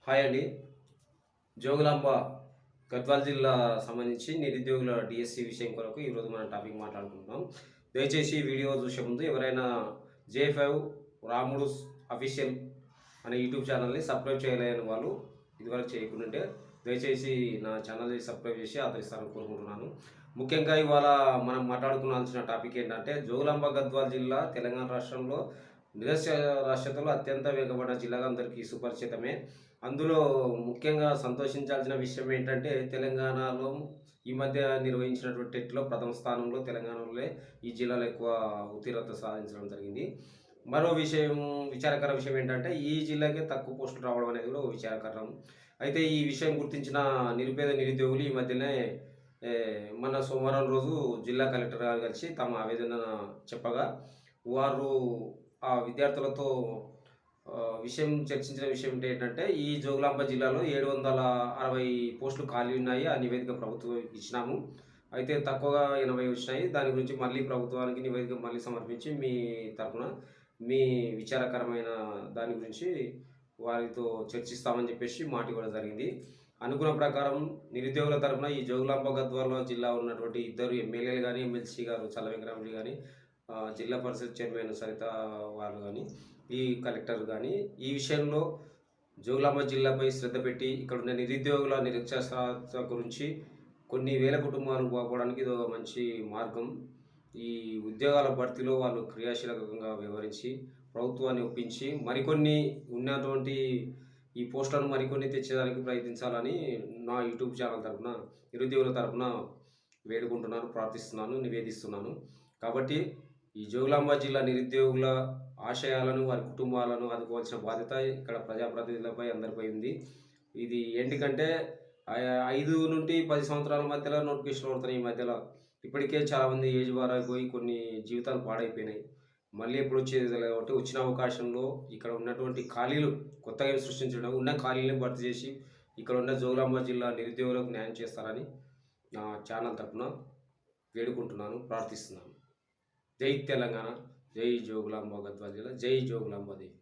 Hi అండి. జోగులాంబ గద్వాల్ జిల్లా సంబంధించి నిరుద్యోగుల డిఎస్సి విషయం కొరకు ఈరోజు మనం టాపిక్ మాట్లాడుకుంటున్నాం. దయచేసి వీడియో చూసే ముందు ఎవరైనా J5 రాముడు అఫీషియల్ అనే యూట్యూబ్ ఛానల్ని సబ్స్క్రైబ్ చేయలేని వాళ్ళు ఇదివరకు చేయకుంటే దయచేసి నా ఛానల్ని సబ్స్క్రైబ్ చేసి ఆదరిస్తారని కోరుకుంటున్నాను. ముఖ్యంగా ఇవాళ మనం మాట్లాడుకోవాల్సిన టాపిక్ ఏంటంటే జోగులాంబ గద్వాల్ జిల్లా తెలంగాణ రాష్ట్రంలో నిరక్షరాస్యతలో అత్యంత వెనుకబడిన జిల్లాగా అందరికీ సుపరిచితమే. అందులో ముఖ్యంగా సంతోషించాల్సిన విషయం ఏంటంటే తెలంగాణలో ఈ మధ్య నిర్వహించినటువంటి టెట్‌లో ప్రథమ స్థానంలో తెలంగాణలోనే ఈ జిల్లాలో ఎక్కువ ఉత్తీర్ణత సాధించడం జరిగింది. మరో విషయం విచారకర విషయం ఏంటంటే ఈ జిల్లాకే తక్కువ పోస్టులు రావడం అనేది కూడా విచారకరం. అయితే ఈ విషయం గుర్తించిన నిరుపేద నిరుద్యోగులు ఈ మధ్యనే మొన్న సోమవారం రోజు జిల్లా కలెక్టర్ గారు కలిసి తమ ఆవేదన చెప్పగా వారు ఆ విద్యార్థులతో చర్చించిన విషయం ఏంటంటే ఈ జోగులాంబ జిల్లాలో 760 పోస్టులు ఖాళీ ఉన్నాయి. ఆ నివేదిక ప్రభుత్వం ఇచ్చినాము. అయితే తక్కువగా 80 వచ్చినాయి. దాని గురించి మళ్ళీ ప్రభుత్వానికి నివేదిక మళ్ళీ సమర్పించి మీ తరపున మీ విచారకరమైన దాని గురించి వారితో చర్చిస్తామని చెప్పేసి మాట ఇవ్వడం జరిగింది. అనుకున్న ప్రకారం నిరుద్యోగుల తరపున ఈ జోగులాంబ గద్వాల జిల్లా ఉన్నటువంటి ఇద్దరు ఎమ్మెల్యేలు కానీ, ఎమ్మెల్సీ గారు చల్ల వెంకటరామరెడ్డి కానీ, జిల్లా పరిషత్ చైర్మన్ సరిత వాళ్ళు కానీ, ఈ కలెక్టర్ కానీ ఈ విషయంలో జోగులాంబ జిల్లాపై శ్రద్ధ పెట్టి ఇక్కడ ఉన్న నిరుద్యోగుల నిరక్షరాస్యత గురించి కొన్ని వేల కుటుంబాలు బాగుపడడానికి ఇది ఒక మంచి మార్గం. ఈ ఉద్యోగాల భర్తీలో వాళ్ళు క్రియాశీలకంగా వ్యవహరించి ప్రభుత్వాన్ని ఒప్పించి మరికొన్ని ఉన్నటువంటి ఈ పోస్టులను మరికొన్ని తెచ్చేదానికి ప్రయత్నించాలని నా యూట్యూబ్ ఛానల్ తరపున నిరుద్యోగుల తరపున వేడుకుంటున్నాను, ప్రార్థిస్తున్నాను, నివేదిస్తున్నాను. కాబట్టి ఈ జోగులాంబ జిల్లా నిరుద్యోగుల ఆశయాలను, వారి కుటుంబాలను ఆదుకోవాల్సిన బాధ్యత ఇక్కడ ప్రజాప్రతినిధులపై అందరిపై ఉంది. ఇది ఎందుకంటే 5 నుండి 10 సంవత్సరాల మధ్యలో నోటిఫికేషన్ పడుతున్నాయి. ఈ మధ్యలో ఇప్పటికే చాలామంది ఏజ్ బార్ అయిపోయి కొన్ని జీవితాలు పాడైపోయినాయి. మళ్ళీ ఎప్పుడు వచ్చేది తెలియదు కాబట్టి వచ్చిన అవకాశంలో ఇక్కడ ఉన్నటువంటి ఖాళీలు కొత్తగా సృష్టించడం, ఉన్న ఖాళీలను భర్తీ చేసి ఇక్కడ ఉన్న జోగులాంబ జిల్లా నిరుద్యోగులకు న్యాయం చేస్తారని నా ఛానల్ తరపున వేడుకుంటున్నాను, ప్రార్థిస్తున్నాను. జై తెలంగాణ, జై జోగులాంబ గద్వాల్ జిల్లా, జై జోగులాంబ దేవి.